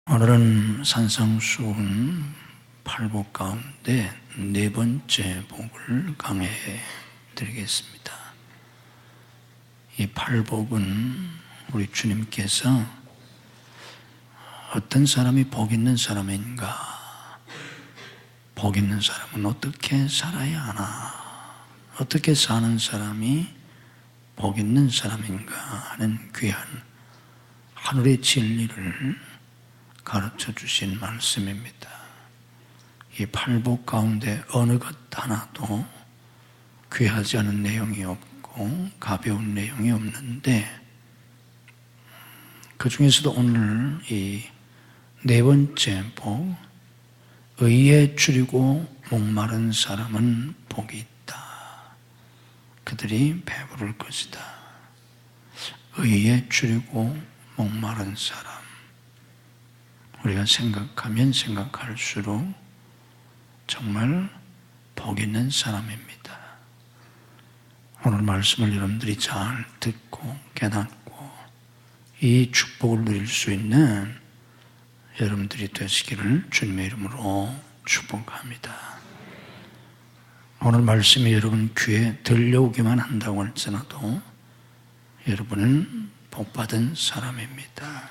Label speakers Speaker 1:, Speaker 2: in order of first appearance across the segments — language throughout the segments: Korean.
Speaker 1: 오늘은 산상수훈 8복 가운데 네 번째 복을 강해해 드리겠습니다. 이 8복은 우리 주님께서 어떤 사람이 복 있는 사람인가, 복 있는 사람은 어떻게 살아야 하나, 어떻게 사는 사람이 복 있는 사람인가 하는 귀한 하늘의 진리를 가르쳐 주신 말씀입니다. 이 8복 가운데 어느 것 하나도 귀하지 않은 내용이 없고 가벼운 내용이 없는데, 그 중에서도 오늘 이 네 번째 복, 의에 줄이고 목마른 사람은 복이 있다. 그들이 배부를 것이다. 의에 줄이고 목마른 사람, 우리가 생각하면 생각할수록 정말 복 있는 사람입니다. 오늘 말씀을 여러분들이 잘 듣고 깨닫고 이 축복을 누릴 수 있는 여러분들이 되시기를 주님의 이름으로 축복합니다. 오늘 말씀이 여러분 귀에 들려오기만 한다고 할지라도 여러분은 복받은 사람입니다.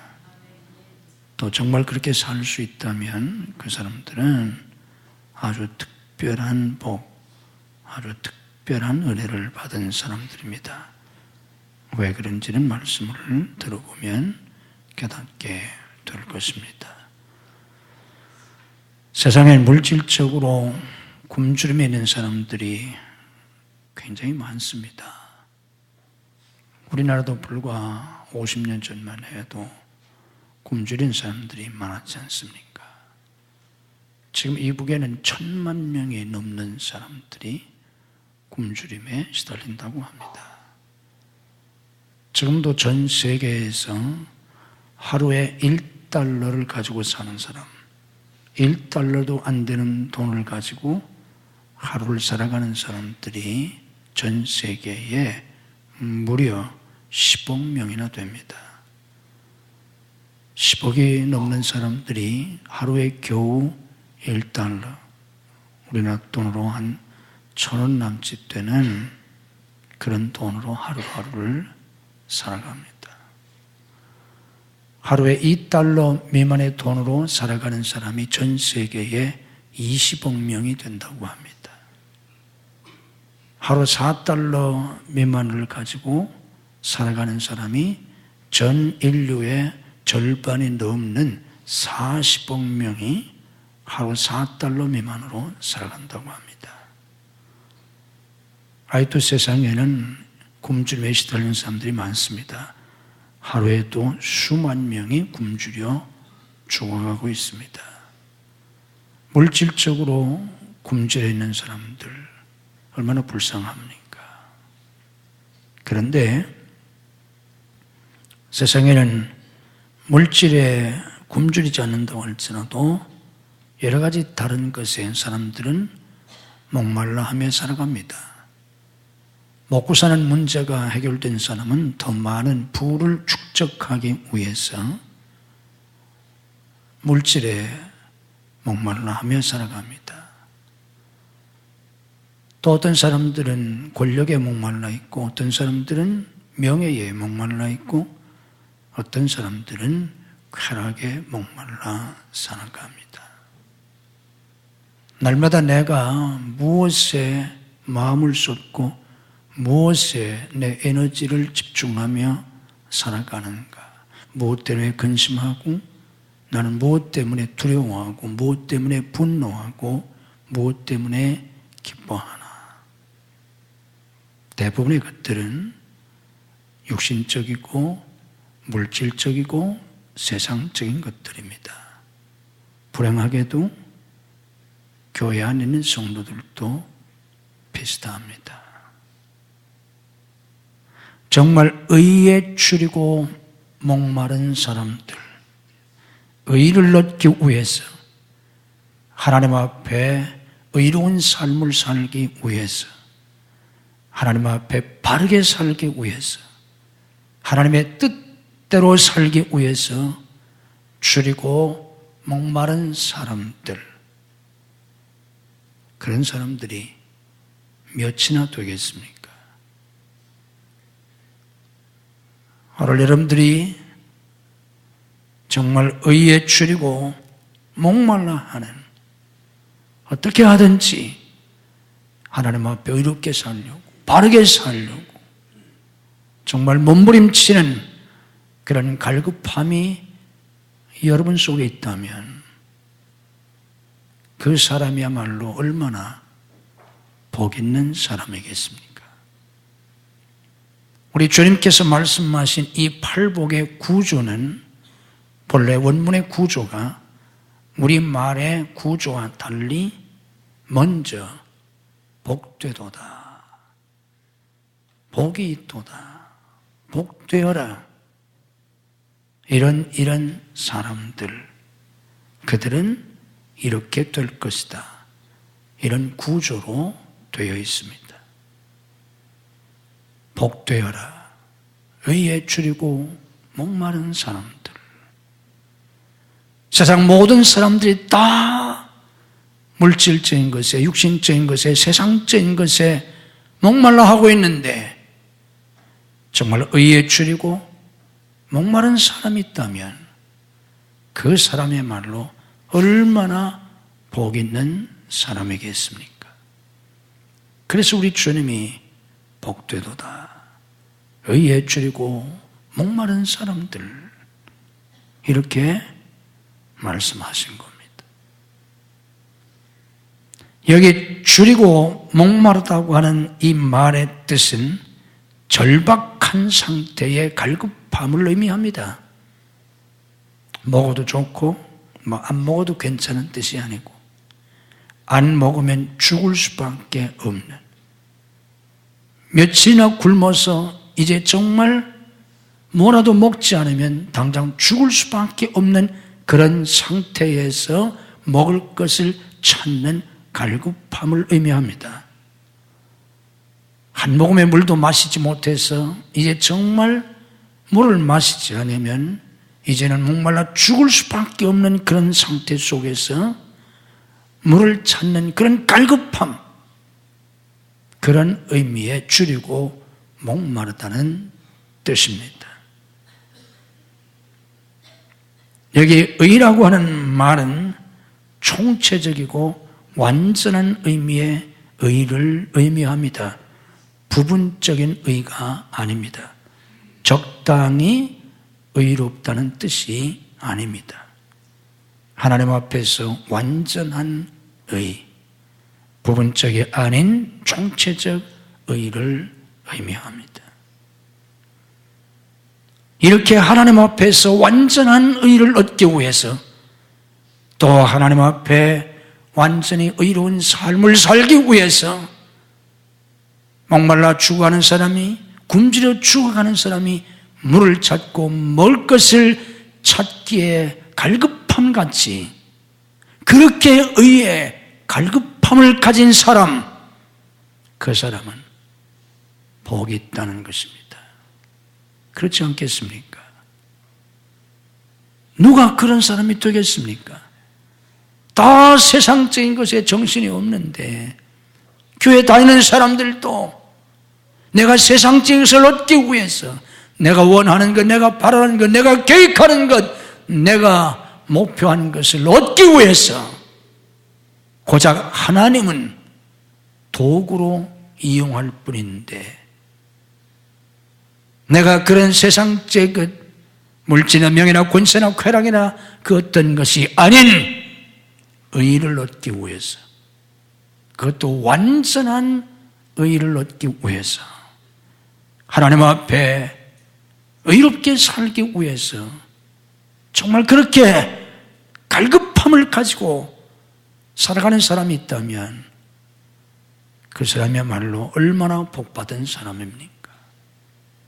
Speaker 1: 또 정말 그렇게 살 수 있다면 그 사람들은 아주 특별한 복, 아주 특별한 은혜를 받은 사람들입니다. 왜 그런지는 말씀을 들어보면 깨닫게 될 것입니다. 세상에 물질적으로 굶주림에 있는 사람들이 굉장히 많습니다. 우리나라도 불과 50년 전만 해도 굶주린 사람들이 많았지 않습니까? 지금 이북에는 1000만 명이 넘는 사람들이 굶주림에 시달린다고 합니다. 지금도 전 세계에서 하루에 1달러를 가지고 사는 사람, 1달러도 안 되는 돈을 가지고 하루를 살아가는 사람들이 전 세계에 무려 10억 명이나 됩니다. 10억이 넘는 사람들이 하루에 겨우 1달러, 우리나라 돈으로 한 1,000원 남짓 되는 그런 돈으로 하루하루를 살아갑니다. 하루에 2달러 미만의 돈으로 살아가는 사람이 전 세계에 20억 명이 된다고 합니다. 하루 4달러 미만을 가지고 살아가는 사람이 전 인류의 절반이 넘는 40억 명이 하루 4달러 미만으로 살아간다고 합니다. 아직도 세상에는 굶주림에 시달리는 사람들이 많습니다. 하루에도 수만 명이 굶주려 죽어가고 있습니다. 물질적으로 굶주려 있는 사람들 얼마나 불쌍합니까? 그런데 세상에는 물질에 굶주리지 않는다고 할지라도 여러 가지 다른 것에 사람들은 목말라 하며 살아갑니다. 먹고 사는 문제가 해결된 사람은 더 많은 부를 축적하기 위해서 물질에 목말라 하며 살아갑니다. 또 어떤 사람들은 권력에 목말라 있고, 어떤 사람들은 명예에 목말라 있고, 어떤 사람들은 쾌락에 목말라 살아갑니다. 날마다 내가 무엇에 마음을 쏟고 무엇에 내 에너지를 집중하며 살아가는가, 무엇 때문에 근심하고, 나는 무엇 때문에 두려워하고, 무엇 때문에 분노하고, 무엇 때문에 기뻐하나. 대부분의 것들은 육신적이고 물질적이고 세상적인 것들입니다. 불행하게도 교회 안에 있는 성도들도 비슷합니다. 정말 의에 줄이고 목마른 사람들, 의를 얻기 위해서, 하나님 앞에 의로운 삶을 살기 위해서, 하나님 앞에 바르게 살기 위해서, 하나님의 뜻대로 살기 위해서 줄이고 목마른 사람들, 그런 사람들이 몇이나 되겠습니까? 오늘 여러분들이 정말 의에 줄이고 목말라 하는, 어떻게 하든지 하나님 앞에 의롭게 살려고, 바르게 살려고 정말 몸부림치는 그런 갈급함이 여러분 속에 있다면 그 사람이야말로 얼마나 복 있는 사람이겠습니까? 우리 주님께서 말씀하신 이 팔복의 구조는 본래 원문의 구조가 우리 말의 구조와 달리 먼저 복되도다, 복이 있도다, 복되어라, 이런 사람들, 그들은 이렇게 될 것이다, 이런 구조로 되어 있습니다. 복되어라, 의에 줄이고 목마른 사람들. 세상 모든 사람들이 다 물질적인 것에, 육신적인 것에, 세상적인 것에 목말라 하고 있는데 정말 의에 줄이고 목마른 사람이 있다면 그 사람이야말로 얼마나 복 있는 사람이겠습니까? 그래서 우리 주님이 복되도다, 의에 줄이고 목마른 사람들, 이렇게 말씀하신 겁니다. 여기 줄이고 목마르다고 하는 이 말의 뜻은 절박한 상태의 갈급함을 의미합니다. 먹어도 좋고 안 먹어도 괜찮은 뜻이 아니고, 안 먹으면 죽을 수밖에 없는, 며칠이나 굶어서 이제 정말 뭐라도 먹지 않으면 당장 죽을 수밖에 없는 그런 상태에서 먹을 것을 찾는 갈급함을 의미합니다. 한 모금의 물도 마시지 못해서 이제 정말 물을 마시지 않으면 이제는 목말라 죽을 수밖에 없는 그런 상태 속에서 물을 찾는 그런 갈급함, 그런 의미에 줄이고 목마르다는 뜻입니다. 여기 의라고 하는 말은 총체적이고 완전한 의미의 의를 의미합니다. 부분적인 의가 아닙니다. 적당히 의롭다는 뜻이 아닙니다. 하나님 앞에서 완전한 의, 부분적이 아닌 총체적 의를 의미합니다. 이렇게 하나님 앞에서 완전한 의를 얻기 위해서, 또 하나님 앞에 완전히 의로운 삶을 살기 위해서 목말라 죽어가는 사람이, 굶주려 죽어가는 사람이 물을 찾고 먹을 것을 찾기에 갈급함같이, 그렇게 의에 갈급함을 가진 사람, 그 사람은 복이 있다는 것입니다. 그렇지 않겠습니까? 누가 그런 사람이 되겠습니까? 다 세상적인 것에 정신이 없는데, 교회 다니는 사람들도 내가 세상적인 것을 얻기 위해서 내가 원하는 것, 내가 바라는 것, 내가 계획하는 것, 내가 목표하는 것을 얻기 위해서 고작 하나님은 도구로 이용할 뿐인데, 내가 그런 세상적 그 물질이나 명예나 권세나 쾌락이나 그 어떤 것이 아닌 의를 얻기 위해서, 그것도 완전한 의를 얻기 위해서, 하나님 앞에 의롭게 살기 위해서 정말 그렇게 갈급함을 가지고 살아가는 사람이 있다면 그 사람이야말로 얼마나 복받은 사람입니까?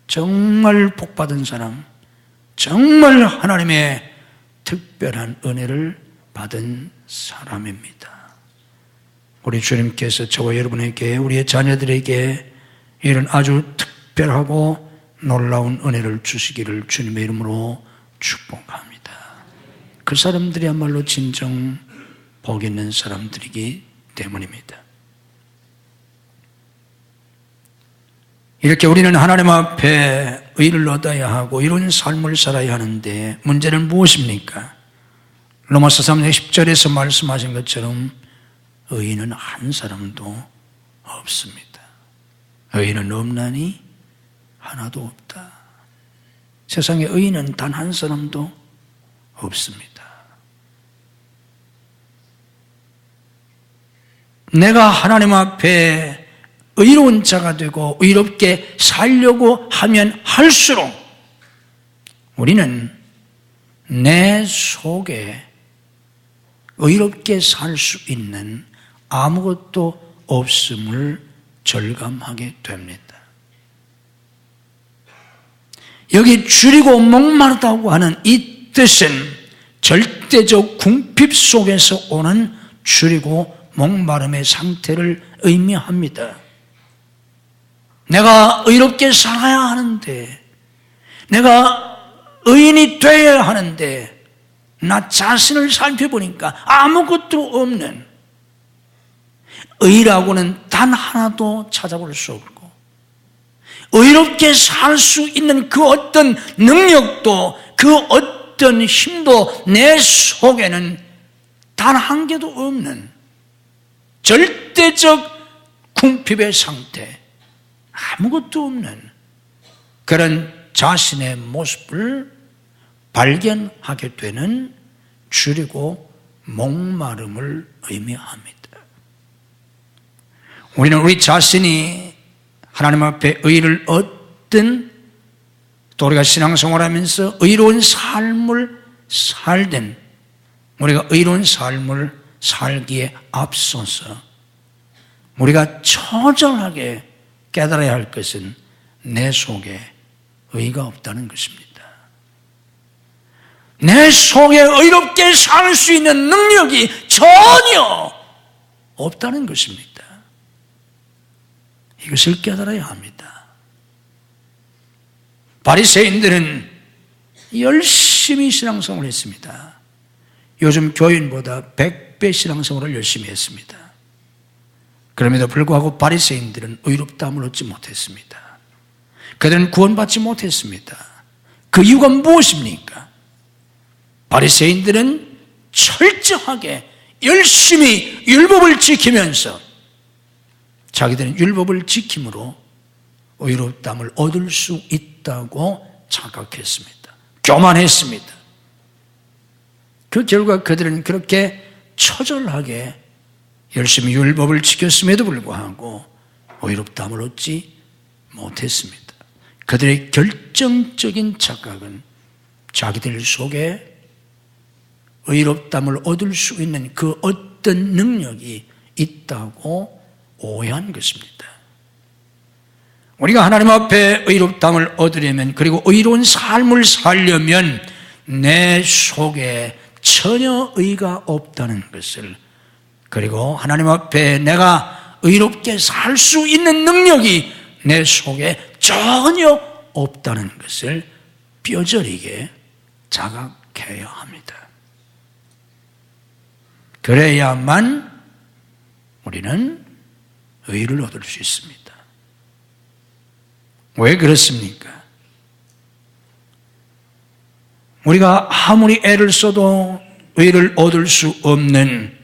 Speaker 1: 정말 복받은 사람, 정말 하나님의 특별한 은혜를 받은 사람입니다. 우리 주님께서 저와 여러분에게, 우리의 자녀들에게 이런 아주 특별하고 놀라운 은혜를 주시기를 주님의 이름으로 축복합니다. 그 사람들이야말로 진정 복 있는 사람들이기 때문입니다. 이렇게 우리는 하나님 앞에 의를 얻어야 하고 이런 삶을 살아야 하는데 문제는 무엇입니까? 로마서 3장 10절에서 말씀하신 것처럼 의인은 한 사람도 없습니다. 의인은 없나니 하나도 없다. 세상에 의인은 단 한 사람도 없습니다. 내가 하나님 앞에 의로운 자가 되고 의롭게 살려고 하면 할수록 우리는 내 속에 의롭게 살 수 있는 아무것도 없음을 절감하게 됩니다. 여기 줄이고 목마르다고 하는 이 뜻은 절대적 궁핍 속에서 오는 줄이고 목마름의 상태를 의미합니다. 내가 의롭게 살아야 하는데, 내가 의인이 되어야 하는데, 나 자신을 살펴보니까 아무것도 없는, 의라고는 단 하나도 찾아볼 수 없고, 의롭게 살 수 있는 그 어떤 능력도, 그 어떤 힘도 내 속에는 단 한 개도 없는 절대적 궁핍의 상태, 아무것도 없는 그런 자신의 모습을 발견하게 되는 줄이고 목마름을 의미합니다. 우리는 우리 자신이 하나님 앞에 의를 얻든 또 우리가 신앙생활하면서 의로운 삶을 살든 우리가 의로운 삶을 살기에 앞서서 우리가 처절하게 깨달아야 할 것은 내 속에 의가 없다는 것입니다. 내 속에 의롭게 살 수 있는 능력이 전혀 없다는 것입니다. 이것을 깨달아야 합니다. 바리새인들은 열심히 신앙생활을 했습니다. 요즘 교인보다 100배 신앙생활을 열심히 했습니다. 그럼에도 불구하고 바리새인들은 의롭다함을 얻지 못했습니다. 그들은 구원받지 못했습니다. 그 이유가 무엇입니까? 바리새인들은 철저하게 열심히 율법을 지키면서 자기들은 율법을 지킴으로 의롭다함을 얻을 수 있다고 착각했습니다. 교만했습니다. 그 결과 그들은 그렇게 처절하게 열심히 율법을 지켰음에도 불구하고 의롭다함을 얻지 못했습니다. 그들의 결정적인 착각은 자기들 속에 의롭다함을 얻을 수 있는 그 어떤 능력이 있다고 오해한 것입니다. 우리가 하나님 앞에 의롭다함을 얻으려면, 그리고 의로운 삶을 살려면 내 속에 전혀 의가 없다는 것을, 그리고 하나님 앞에 내가 의롭게 살 수 있는 능력이 내 속에 전혀 없다는 것을 뼈저리게 자각해야 합니다. 그래야만 우리는 의를 얻을 수 있습니다. 왜 그렇습니까? 우리가 아무리 애를 써도 의를 얻을 수 없는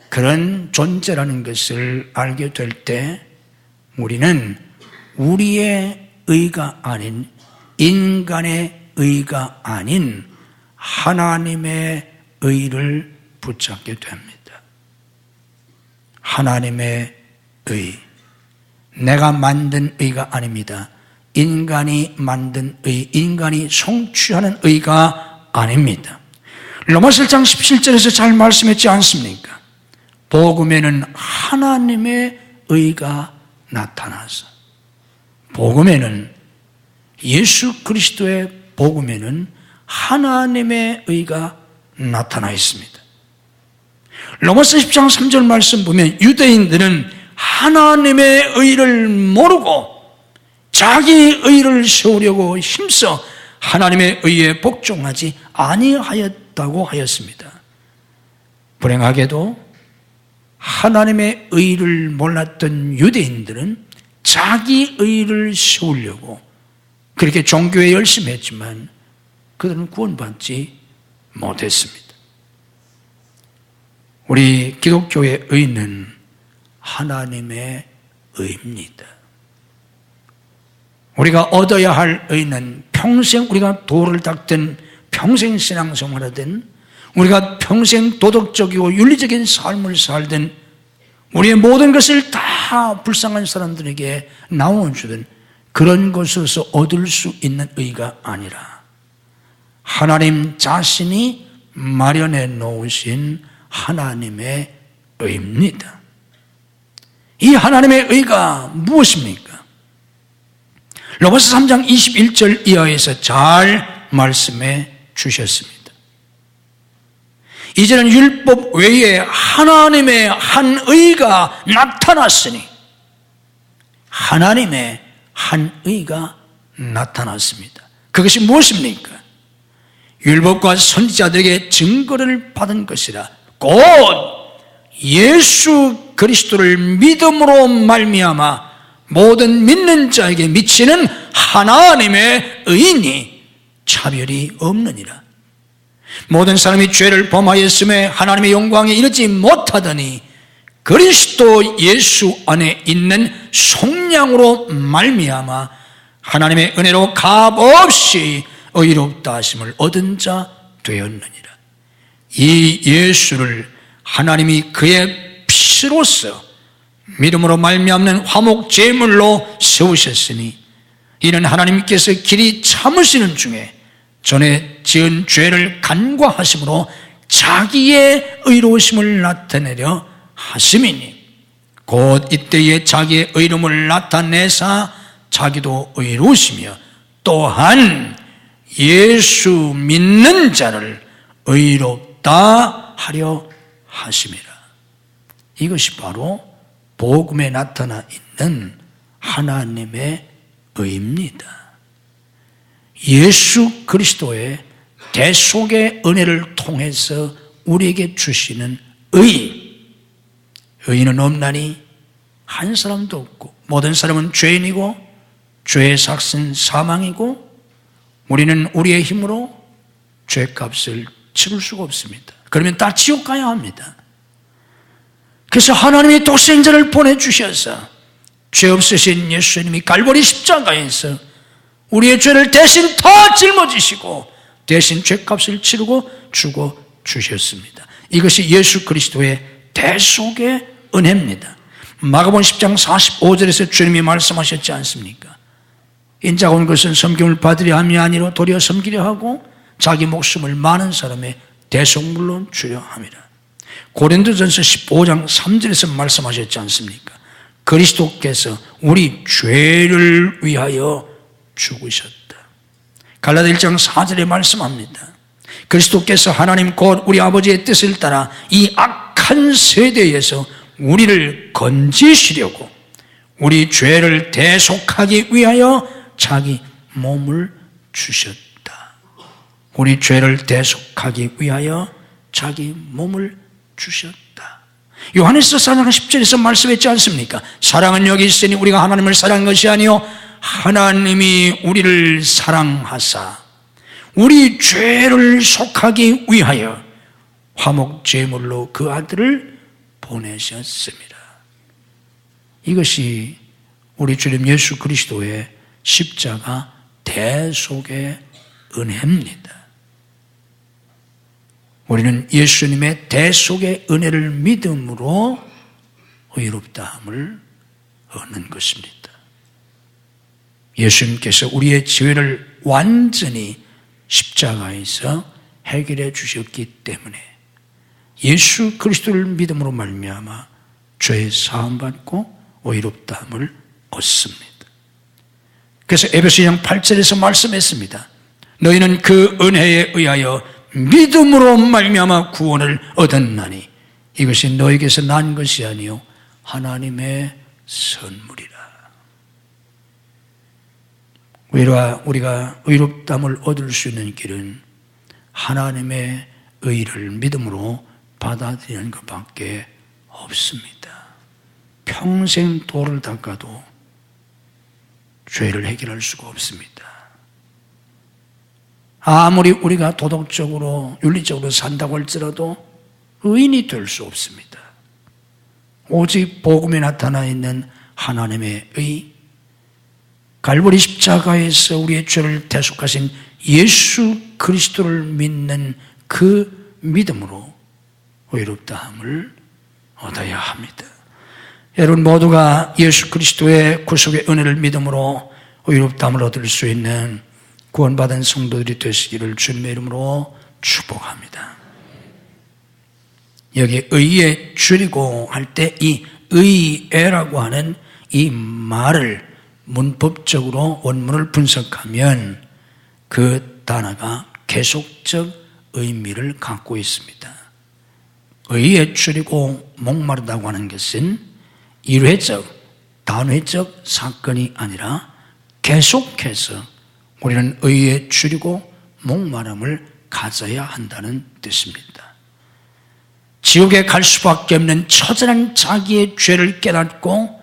Speaker 1: 그런 존재라는 것을 알게 될 때 우리는 우리의 의가 아닌, 인간의 의가 아닌 하나님의 의를 붙잡게 됩니다. 하나님의 의, 내가 만든 의가 아닙니다. 인간이 만든 의, 인간이 성취하는 의가 아닙니다. 로마서 1장 17절에서 잘 말씀했지 않습니까? 복음에는 하나님의 의가 나타나서, 복음에는, 예수 그리스도의 복음에는 하나님의 의가 나타나 있습니다. 로마서 10장 3절 말씀 보면 유대인들은 하나님의 의를 모르고 자기 의를 세우려고 힘써 하나님의 의에 복종하지 아니하였다 의롭다고 하였습니다. 불행하게도 하나님의 의를 몰랐던 유대인들은 자기 의를 세우려고 그렇게 종교에 열심히 했지만 그들은 구원받지 못했습니다. 우리 기독교의 의는 하나님의 의입니다. 우리가 얻어야 할 의는 평생 우리가 도를 닦든 평생 신앙생활하든 우리가 평생 도덕적이고 윤리적인 삶을 살든 우리의 모든 것을 다 불쌍한 사람들에게 나눠 주든 그런 것에서 얻을 수 있는 의가 아니라 하나님 자신이 마련해 놓으신 하나님의 의입니다. 이 하나님의 의가 무엇입니까? 로마서 3장 21절 이하에서 잘 말씀해 주셨습니다. 이제는 율법 외에 하나님의 한 의가 나타났으니 하나님의 한 의가 나타났습니다. 그것이 무엇입니까? 율법과 선지자들에게 증거를 받은 것이라 곧 예수 그리스도를 믿음으로 말미암아 모든 믿는 자에게 미치는 하나님의 의인이 차별이 없느니라. 모든 사람이 죄를 범하였음에 하나님의 영광에 이르지 못하더니 그리스도 예수 안에 있는 속량으로 말미암아 하나님의 은혜로 값없이 의롭다 하심을 얻은 자 되었느니라. 이 예수를 하나님이 그의 피로써 믿음으로 말미암는 화목 제물로 세우셨으니 이는 하나님께서 길이 참으시는 중에 전에 지은 죄를 간과하심으로 자기의 의로우심을 나타내려 하심이니 곧 이때에 자기의 의로움을 나타내사 자기도 의로우시며 또한 예수 믿는 자를 의롭다 하려 하심이라. 이것이 바로 복음에 나타나 있는 하나님의 의입니다. 예수 그리스도의 대속의 은혜를 통해서 우리에게 주시는 의인은 없나니 한 사람도 없고 모든 사람은 죄인이고 죄의 삭은 사망이고 우리는 우리의 힘으로 죄값을 치를 수가 없습니다. 그러면 다 지옥 가야 합니다. 그래서 하나님이 독생자를 보내주셔서 죄 없으신 예수님이 갈보리 십자가에서 우리의 죄를 대신 다 짊어지시고 대신 죄값을 치르고 죽어주셨습니다. 이것이 예수 그리스도의 대속의 은혜입니다. 마가복음 10장 45절에서 주님이 말씀하셨지 않습니까? 인자가 온 것은 섬김을 받으려 함이 아니라 도리어 섬기려 하고 자기 목숨을 많은 사람의 대속물로 주려 함이라. 고린도전서 15장 3절에서 말씀하셨지 않습니까? 그리스도께서 우리 죄를 위하여 죽으셨다. 갈라디아 1장 4절에 말씀합니다. 그리스도께서 하나님 곧 우리 아버지의 뜻을 따라 이 악한 세대에서 우리를 건지시려고 우리 죄를 대속하기 위하여 자기 몸을 주셨다. 우리 죄를 대속하기 위하여 자기 몸을 주셨다. 요한에서 4장 10절에서 말씀했지 않습니까? 사랑은 여기 있으니 우리가 하나님을 사랑한 것이 아니요 하나님이 우리를 사랑하사 우리 죄를 속하기 위하여 화목 제물로 그 아들을 보내셨습니다. 이것이 우리 주님 예수 그리스도의 십자가 대속의 은혜입니다. 우리는 예수님의 대속의 은혜를 믿음으로 의롭다함을 얻는 것입니다. 예수님께서 우리의 죄를 완전히 십자가에서 해결해 주셨기 때문에 예수 그리스도를 믿음으로 말미암아 죄 사함받고 의롭다함을 얻습니다. 그래서 에베소 2장 8절에서 말씀했습니다. 너희는 그 은혜에 의하여 믿음으로 말미암아 구원을 얻었나니 이것이 너에게서 난 것이 아니요 하나님의 선물이라. 우리가 의롭다함을 얻을 수 있는 길은 하나님의 의를 믿음으로 받아들이는 것밖에 없습니다. 평생 돌을 닦아도 죄를 해결할 수가 없습니다. 아무리 우리가 도덕적으로 윤리적으로 산다고 할지라도 의인이 될 수 없습니다. 오직 복음에 나타나 있는 하나님의 의, 갈보리 십자가에서 우리의 죄를 대속하신 예수 그리스도를 믿는 그 믿음으로 의롭다함을 얻어야 합니다. 여러분 모두가 예수 그리스도의 구속의 은혜를 믿음으로 의롭다함을 얻을 수 있는 구원받은 성도들이 되시기를 주님의 이름으로 축복합니다. 여기 의에 줄이고 할 때 이 의에라고 하는 이 말을 문법적으로 원문을 분석하면 그 단어가 계속적 의미를 갖고 있습니다. 의에 줄이고 목마르다고 하는 것은 일회적, 단회적 사건이 아니라 계속해서 우리는 의에 줄이고 목마름을 가져야 한다는 뜻입니다. 지옥에 갈 수밖에 없는 처절한 자기의 죄를 깨닫고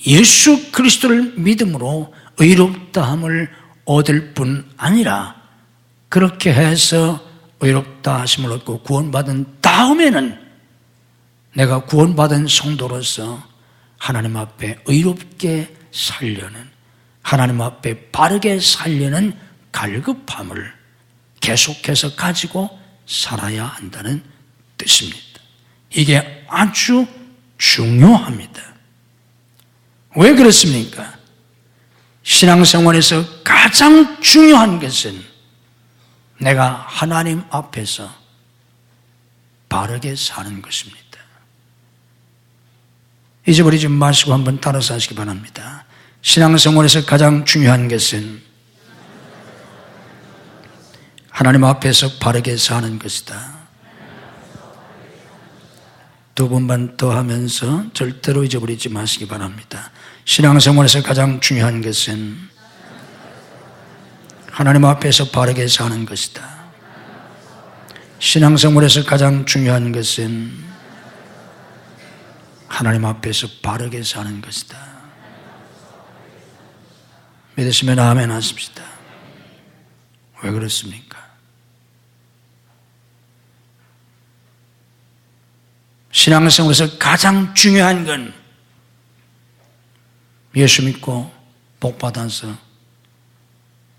Speaker 1: 예수 그리스도를 믿음으로 의롭다함을 얻을 뿐 아니라 그렇게 해서 의롭다 하심을 얻고 구원받은 다음에는 내가 구원받은 성도로서 하나님 앞에 의롭게 살려는, 하나님 앞에 바르게 살려는 갈급함을 계속해서 가지고 살아야 한다는 뜻입니다. 이게 아주 중요합니다. 왜 그렇습니까? 신앙생활에서 가장 중요한 것은 내가 하나님 앞에서 바르게 사는 것입니다. 잊어버리지 마시고 한번 따라서 하시기 바랍니다. 신앙생활에서 가장 중요한 것은 하나님 앞에서 바르게 사는 것이다. 두 번만 더 하면서 절대로 잊어버리지 마시기 바랍니다. 신앙생활에서 가장 중요한 것은 하나님 앞에서 바르게 사는 것이다. 신앙생활에서 가장 중요한 것은 하나님 앞에서 바르게 사는 것이다. 믿으시면 아멘 하십시다. 왜 그렇습니까? 신앙생활에서 가장 중요한 건 예수 믿고 복 받아서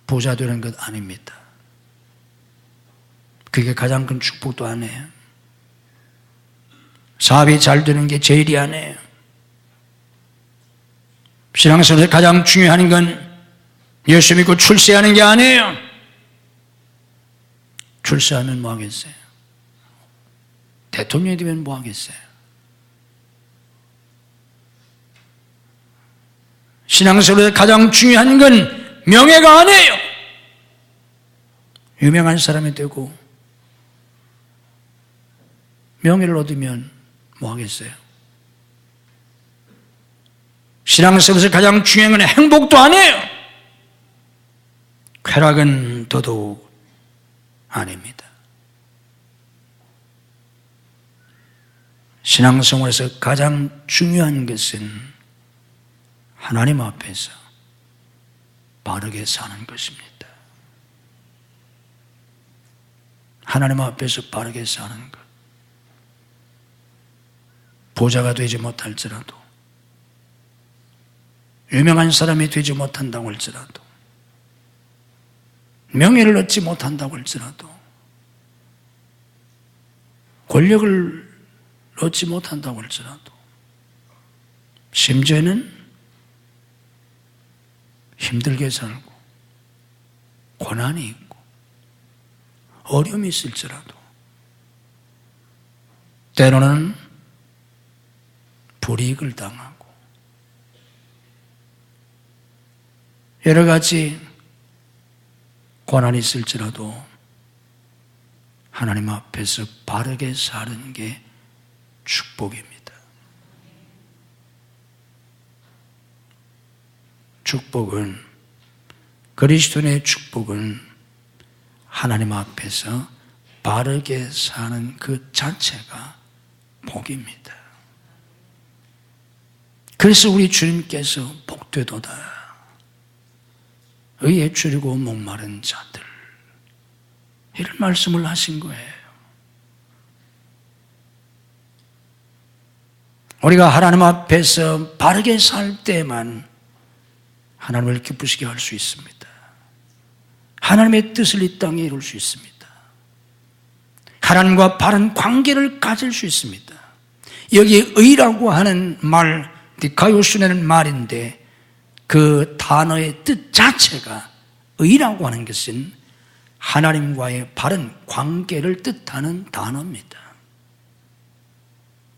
Speaker 1: 부자 되는 것 아닙니다. 그게 가장 큰 축복도 아니에요. 사업이 잘 되는 게 제일이 아니에요. 신앙생활에서 가장 중요한 건 예수 믿고 출세하는 게 아니에요. 출세하면 뭐 하겠어요? 대통령이 되면 뭐 하겠어요? 신앙생활에서 가장 중요한 건 명예가 아니에요. 유명한 사람이 되고 명예를 얻으면 뭐 하겠어요? 신앙생활에서 가장 중요한 건 행복도 아니에요. 쾌락은 더더욱 아닙니다. 신앙생활에서 가장 중요한 것은 하나님 앞에서 바르게 사는 것입니다. 하나님 앞에서 바르게 사는 것. 부자가 되지 못할지라도, 유명한 사람이 되지 못한다고 할지라도, 명예를 얻지 못한다고 할지라도, 권력을 얻지 못한다고 할지라도, 심지어는 힘들게 살고 고난이 있고 어려움이 있을지라도, 때로는 불이익을 당하고 여러 가지 고난이 있을지라도 하나님 앞에서 바르게 사는 게 축복입니다. 축복은, 그리스도인의 축복은 하나님 앞에서 바르게 사는 그 자체가 복입니다. 그래서 우리 주님께서 복되도다 의에 줄이고 목마른 자들, 이런 말씀을 하신 거예요. 우리가 하나님 앞에서 바르게 살 때만 하나님을 기쁘시게 할 수 있습니다. 하나님의 뜻을 이 땅에 이룰 수 있습니다. 하나님과 바른 관계를 가질 수 있습니다. 여기 의라고 하는 말, 디카요스라는 말인데 그 단어의 뜻 자체가, 의라고 하는 것은 하나님과의 바른 관계를 뜻하는 단어입니다.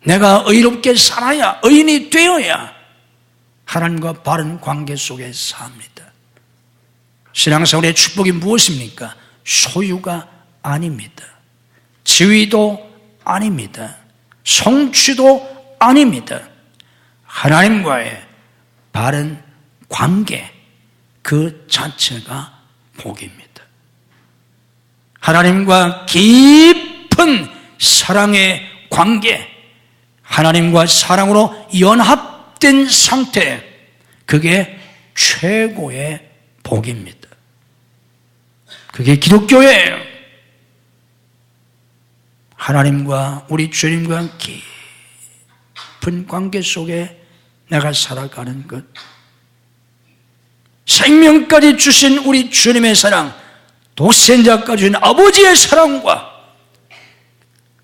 Speaker 1: 내가 의롭게 살아야, 의인이 되어야 하나님과 바른 관계 속에 삽니다. 신앙생활의 축복이 무엇입니까? 소유가 아닙니다. 지위도 아닙니다. 성취도 아닙니다. 하나님과의 바른 관계, 그 자체가 복입니다. 하나님과 깊은 사랑의 관계, 하나님과 사랑으로 연합된 상태, 그게 최고의 복입니다. 그게 기독교예요. 하나님과 우리 주님과 깊은 관계 속에 내가 살아가는 것, 생명까지 주신 우리 주님의 사랑, 독생자까지 주신 아버지의 사랑과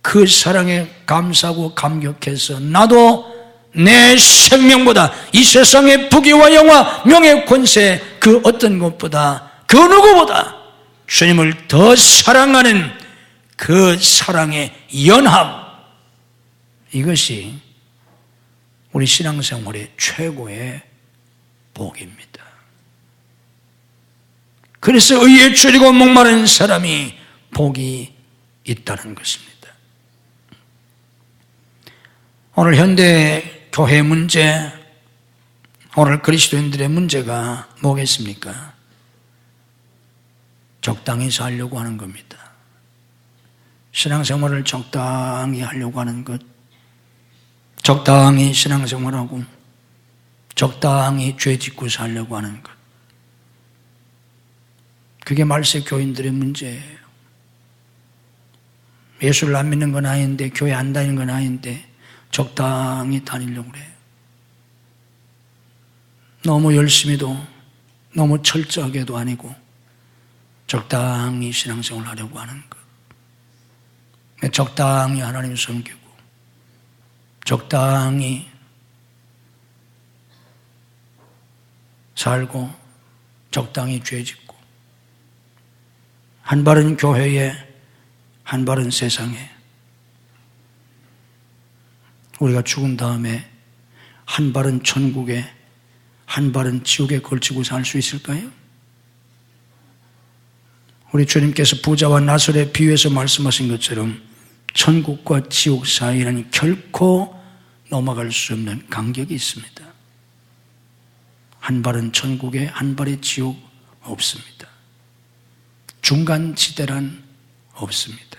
Speaker 1: 그 사랑에 감사하고 감격해서 나도 내 생명보다 이 세상의 부귀와 영화, 명예, 권세, 그 어떤 것보다, 그 누구보다 주님을 더 사랑하는 그 사랑의 연합, 이것이 우리 신앙생활의 최고의 복입니다. 그래서 의에 줄이고 목마른 사람이 복이 있다는 것입니다. 오늘 현대 교회 문제, 오늘 그리스도인들의 문제가 뭐겠습니까? 적당히 살려고 하는 겁니다. 신앙생활을 적당히 하려고 하는 것, 적당히 신앙생활하고 적당히 죄 짓고 살려고 하는 것, 그게 말세 교인들의 문제예요. 예수를 안 믿는 건 아닌데, 교회 안 다니는 건 아닌데 적당히 다니려고 그래요. 너무 열심히도 너무 철저하게도 아니고 적당히 신앙생활을 하려고 하는 것, 적당히 하나님 섬기고 적당히 살고 적당히 죄 짓고, 한 발은 교회에 한 발은 세상에, 우리가 죽은 다음에 한 발은 천국에 한 발은 지옥에 걸치고 살 수 있을까요? 우리 주님께서 부자와 나설의 비유에서 말씀하신 것처럼 천국과 지옥 사이에는 결코 넘어갈 수 없는 간격이 있습니다. 한 발은 천국에 한 발의 지옥 없습니다. 중간 지대란 없습니다.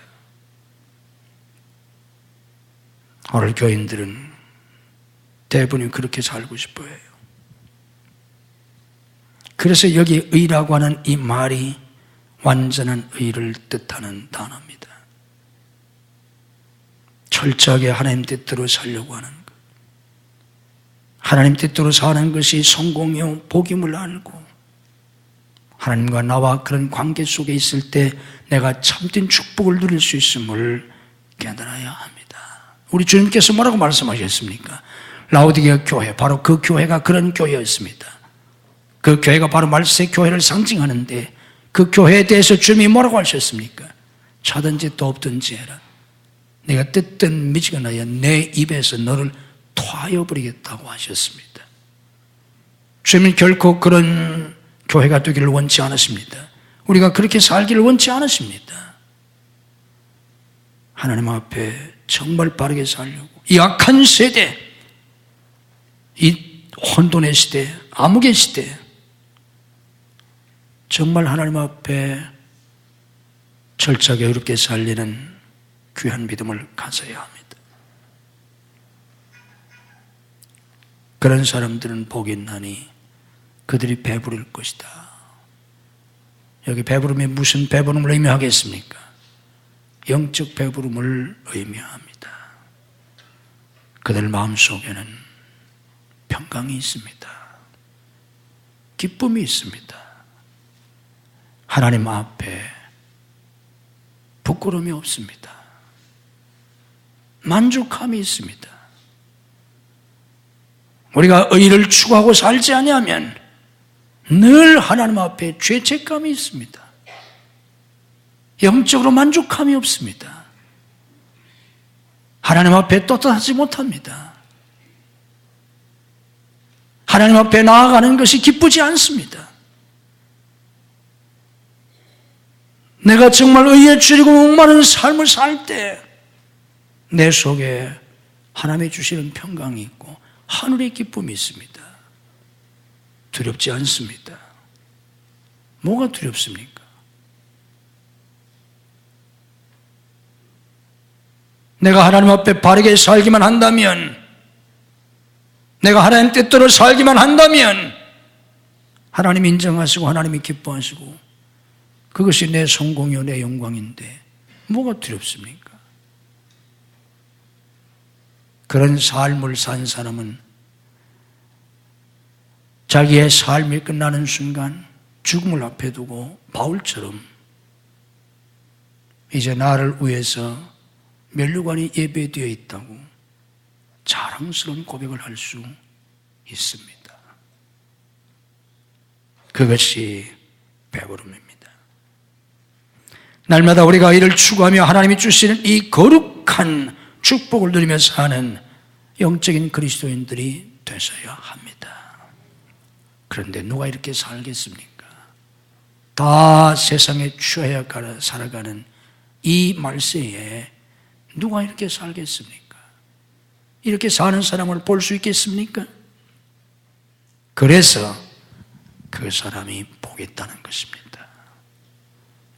Speaker 1: 오늘 교인들은 대부분이 그렇게 살고 싶어 해요. 그래서 여기 의라고 하는 이 말이 완전한 의를 뜻하는 단어입니다. 철저하게 하나님 뜻대로 살려고 하는 것, 하나님 뜻대로 사는 것이 성공이요 복임을 알고 하나님과 나와 그런 관계 속에 있을 때 내가 참된 축복을 누릴 수 있음을 깨달아야 합니다. 우리 주님께서 뭐라고 말씀하셨습니까? 라오디게아 교회, 바로 그 교회가 그런 교회였습니다. 그 교회가 바로 말세 교회를 상징하는데, 그 교회에 대해서 주님이 뭐라고 하셨습니까? 차든지 돕든지 해라. 내가 뜻든 미치거나야 내 입에서 너를 토하여버리겠다고 하셨습니다. 주님은 결코 그런 교회가 되기를 원치 않으십니다. 우리가 그렇게 살기를 원치 않으십니다. 하나님 앞에 정말 바르게 살려고, 이 악한 세대, 이 혼돈의 시대, 암흑의 시대, 정말 하나님 앞에 철저하게 의롭게 살리는 귀한 믿음을 가져야 합니다. 그런 사람들은 복이 있나니 그들이 배부를 것이다. 여기 배부름이 무슨 배부름을 의미하겠습니까? 영적 배부름을 의미합니다. 그들 마음속에는 평강이 있습니다. 기쁨이 있습니다. 하나님 앞에 부끄러움이 없습니다. 만족함이 있습니다. 우리가 의를 추구하고 살지 아니하면 늘 하나님 앞에 죄책감이 있습니다. 영적으로 만족함이 없습니다. 하나님 앞에 떳떳하지 못합니다. 하나님 앞에 나아가는 것이 기쁘지 않습니다. 내가 정말 의에 줄이고 목마른 삶을 살 때 내 속에 하나님이 주시는 평강이 있고 하늘의 기쁨이 있습니다. 두렵지 않습니다. 뭐가 두렵습니까? 내가 하나님 앞에 바르게 살기만 한다면, 내가 하나님 뜻대로 살기만 한다면 하나님이 인정하시고 하나님이 기뻐하시고 그것이 내 성공이요 내 영광인데 뭐가 두렵습니까? 그런 삶을 산 사람은 자기의 삶이 끝나는 순간 죽음을 앞에 두고 바울처럼 이제 나를 위해서 면류관이 예배되어 있다고 자랑스러운 고백을 할 수 있습니다. 그것이 배부름입니다. 날마다 우리가 이를 추구하며 하나님이 주시는 이 거룩한 축복을 누리며 사는 영적인 그리스도인들이 되셔야 합니다. 그런데 누가 이렇게 살겠습니까? 다 세상에 취하여 살아가는 이 말세에 누가 이렇게 살겠습니까? 이렇게 사는 사람을 볼 수 있겠습니까? 그래서 그 사람이 복이 있다는 것입니다.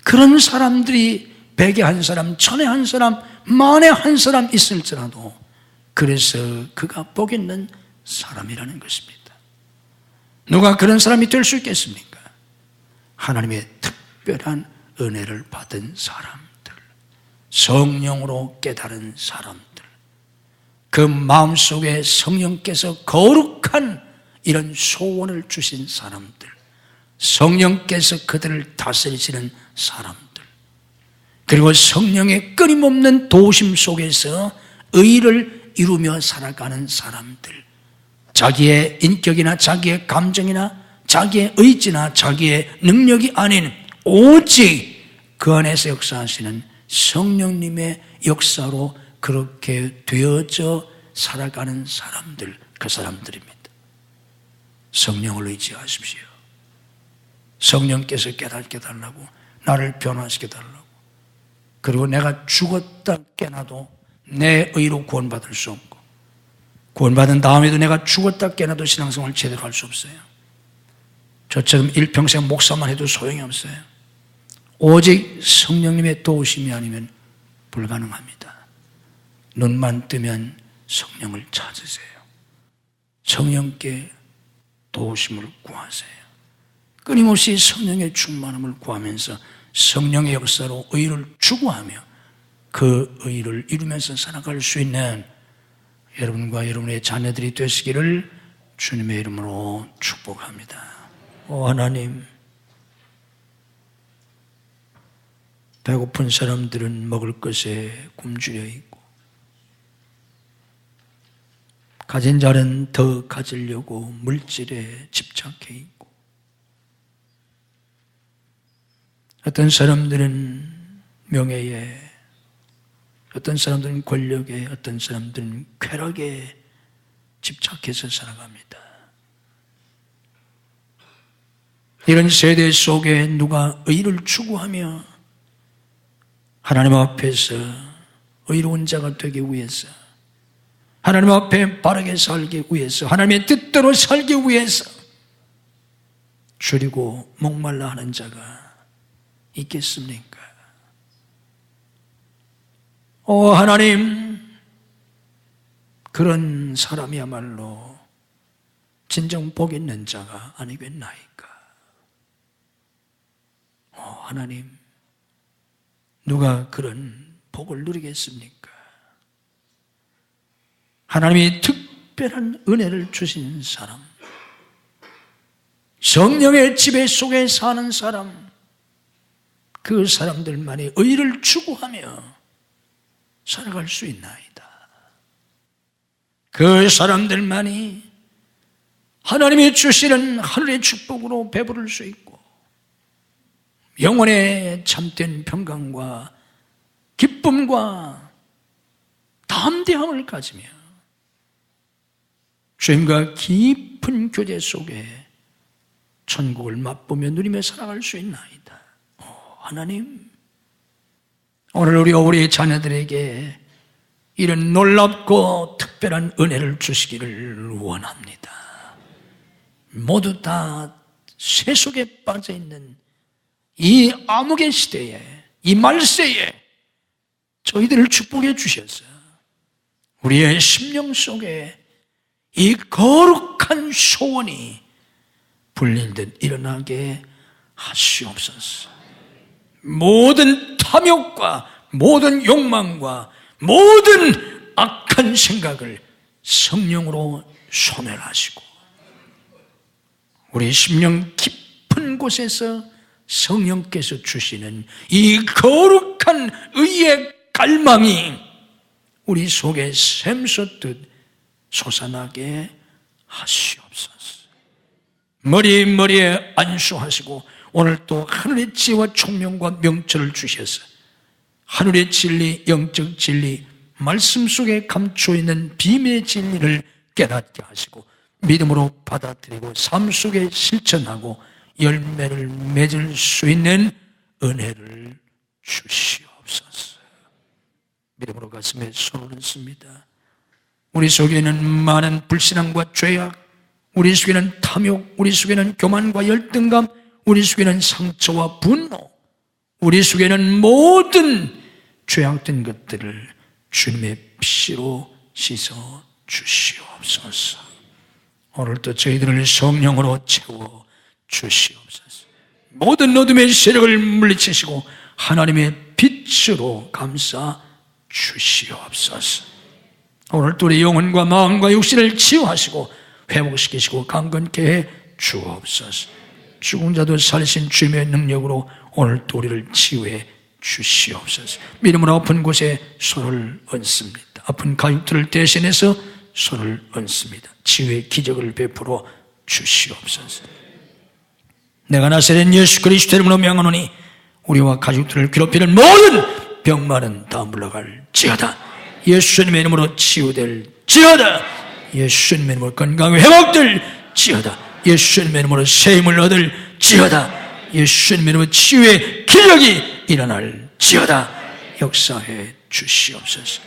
Speaker 1: 그런 사람들이 100에 한 사람, 1000에 한 사람, 만에 한 사람 있을지라도 그래서 그가 복 있는 사람이라는 것입니다. 누가 그런 사람이 될 수 있겠습니까? 하나님의 특별한 은혜를 받은 사람들, 성령으로 깨달은 사람들, 그 마음속에 성령께서 거룩한 이런 소원을 주신 사람들, 성령께서 그들을 다스리시는 사람들, 그리고 성령의 끊임없는 도우심 속에서 의를 이루며 살아가는 사람들, 자기의 인격이나 자기의 감정이나 자기의 의지나 자기의 능력이 아닌 오직 그 안에서 역사하시는 성령님의 역사로 그렇게 되어져 살아가는 사람들, 그 사람들입니다. 성령을 의지하십시오. 성령께서 깨닫게 달라고, 나를 변화시켜 달라고. 그리고 내가 죽었다 깨나도 내 의로 구원받을 수 없고, 구원받은 다음에도 내가 죽었다 깨나도 신앙생활을 제대로 할 수 없어요. 저처럼 일평생 목사만 해도 소용이 없어요. 오직 성령님의 도우심이 아니면 불가능합니다. 눈만 뜨면 성령을 찾으세요. 성령께 도우심을 구하세요. 끊임없이 성령의 충만함을 구하면서 성령의 역사로 의를 추구하며 그 의를 이루면서 살아갈 수 있는 여러분과 여러분의 자녀들이 되시기를 주님의 이름으로 축복합니다. 오 하나님, 배고픈 사람들은 먹을 것에 굶주려 있고, 가진 자는 더 가지려고 물질에 집착해 있고, 어떤 사람들은 명예에, 어떤 사람들은 권력에, 어떤 사람들은 쾌락에 집착해서 살아갑니다. 이런 세대 속에 누가 의를 추구하며 하나님 앞에서 의로운 자가 되기 위해서, 하나님 앞에 바르게 살기 위해서, 하나님의 뜻대로 살기 위해서 줄이고 목말라 하는 자가 있겠습니까? 하나님, 그런 사람이야말로 진정 복 있는 자가 아니겠나이까. 하나님, 누가 그런 복을 누리겠습니까? 하나님이 특별한 은혜를 주신 사람, 성령의 지배 속에 사는 사람, 그 사람들만이 의를 추구하며 살아갈 수 있나이다. 그 사람들만이 하나님이 주시는 하늘의 축복으로 배부를 수 있고 영혼의 참된 평강과 기쁨과 담대함을 가지며 주님과 깊은 교제 속에 천국을 맛보며 누리며 살아갈 수 있나이다. 하나님, 오늘 우리 자녀들에게 이런 놀랍고 특별한 은혜를 주시기를 원합니다. 모두 다 세속에 빠져있는 이 암흑의 시대에, 이 말세에 저희들을 축복해 주셔서 우리의 심령 속에 이 거룩한 소원이 불릴듯 일어나게 하시옵소서. 모든 탐욕과 모든 욕망과 모든 악한 생각을 성령으로 소멸하시고 우리 심령 깊은 곳에서 성령께서 주시는 이 거룩한 의의 갈망이 우리 속에 샘솟듯 솟아나게 하시옵소서. 머리에 안수하시고 오늘 또 하늘의 지혜와 총명과 명철을 주셔서 하늘의 진리, 영적 진리, 말씀 속에 감춰있는 비밀의 진리를 깨닫게 하시고 믿음으로 받아들이고 삶 속에 실천하고 열매를 맺을 수 있는 은혜를 주시옵소서. 믿음으로 가슴에 손을 얹습니다. 우리 속에는 많은 불신앙과 죄악, 우리 속에는 탐욕, 우리 속에는 교만과 열등감, 우리 속에는 상처와 분노, 우리 속에는 모든 죄악된 것들을 주님의 피로 씻어 주시옵소서. 오늘도 저희들을 성령으로 채워 주시옵소서. 모든 어둠의 세력을 물리치시고 하나님의 빛으로 감싸 주시옵소서. 오늘도 우리 영혼과 마음과 육신을 치유하시고 회복시키시고 강건케 해 주옵소서. 죽은 자도 살리신 주님의 능력으로 오늘도 우리를 치유해 주시옵소서. 믿음으로 아픈 곳에 손을 얹습니다. 아픈 가족들을 대신해서 손을 얹습니다. 치유의 기적을 베풀어 주시옵소서. 내가 나사렛 예수 그리스도 이름으로 명하노니 우리와 가족들을 괴롭히는 모든 병만은 다 물러갈지어다. 예수님의 이름으로 치유될지어다. 예수님의 이름으로 건강 회복될지어다. 예수님의 이름으로 새 힘을 얻을지어다. 예수님의 이름으로 치유의 기적이 일어날지어다. 역사해 주시옵소서.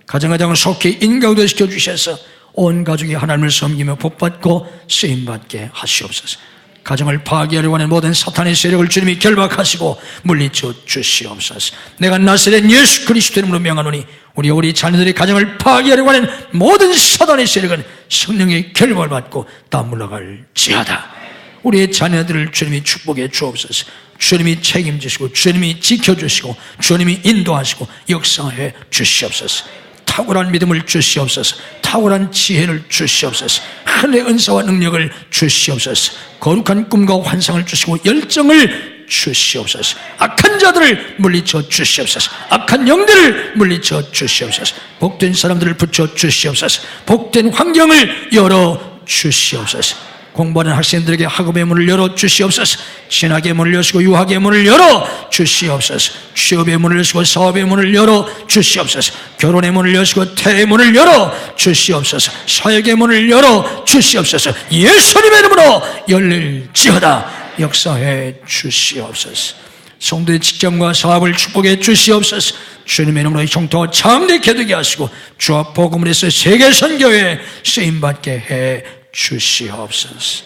Speaker 1: 가정가정을 속히 인가우도 시켜주셔서 온 가족이 하나님을 섬기며 복받고 쓰임받게 하시옵소서. 가정을 파괴하려고 하는 모든 사탄의 세력을 주님이 결박하시고 물리쳐 주시옵소서. 내가 나사렛 예수 그리스도 이름으로 명하노니 우리 자녀들의 가정을 파괴하려고 하는 모든 사탄의 세력은 성령의 결박을 받고 다 물러갈지어다. 우리의 자녀들을 주님이 축복해 주옵소서. 주님이 책임지시고 주님이 지켜주시고 주님이 인도하시고 역사해 주시옵소서. 탁월한 믿음을 주시옵소서. 탁월한 지혜를 주시옵소서. 하늘의 은사와 능력을 주시옵소서. 거룩한 꿈과 환상을 주시고 열정을 주시옵소서. 악한 자들을 물리쳐 주시옵소서. 악한 영들을 물리쳐 주시옵소서. 복된 사람들을 붙여 주시옵소서. 복된 환경을 열어 주시옵소서. 공부하는 학생들에게 학업의 문을 열어 주시옵소서. 신학의 문을 여시고 유학의 문을 열어 주시옵소서. 취업의 문을 여시고 사업의 문을 열어 주시옵소서. 결혼의 문을 여시고 태의 문을 열어 주시옵소서. 사역의 문을 열어 주시옵소서. 예수님의 이름으로 열릴지어다. 역사해 주시옵소서. 성도의 직장과 사업을 축복해 주시옵소서. 주님의 이름으로 형통을 참되게 되게 하시고 주와 복음을 해서 세계 선교에 쓰임받게 해 주시옵소서.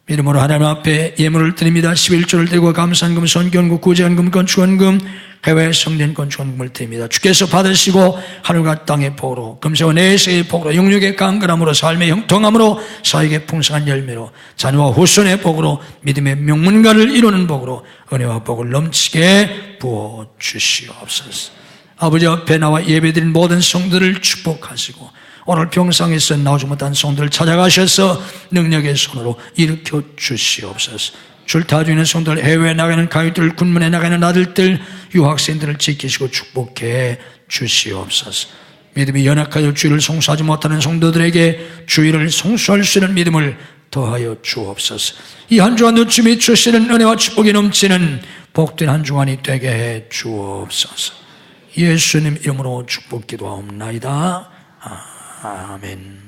Speaker 1: 믿음으로 하나님 앞에 예물을 드립니다. 11조를 드리고 감사한금, 선견금, 구제한금, 건축한금, 해외 성전 건축물 드립니다. 주께서 받으시고 하늘과 땅의 복으로 금세와 내세의 복으로 영육의 강건함으로 삶의 형통함으로 사역의 풍성한 열매로 자녀와 후손의 복으로 믿음의 명문가를 이루는 복으로 은혜와 복을 넘치게 부어주시옵소서. 아버지 앞에 나와 예배드린 모든 성도들을 축복하시고 오늘 병상에서 나오지 못한 성도를 찾아가셔서 능력의 손으로 일으켜 주시옵소서. 줄타주 있는 성도들, 해외에 나가는 가족들, 군문에 나가는 아들들, 유학생들을 지키시고 축복해 주시옵소서. 믿음이 연약하여 주의를 송수하지 못하는 성도들에게 주의를 송수할 수 있는 믿음을 더하여 주옵소서. 이 한 주간도 주님이 주시는 은혜와 축복이 넘치는 복된 한 주간이 되게 해 주옵소서. 예수님 이름으로 축복 기도하옵나이다. 아멘.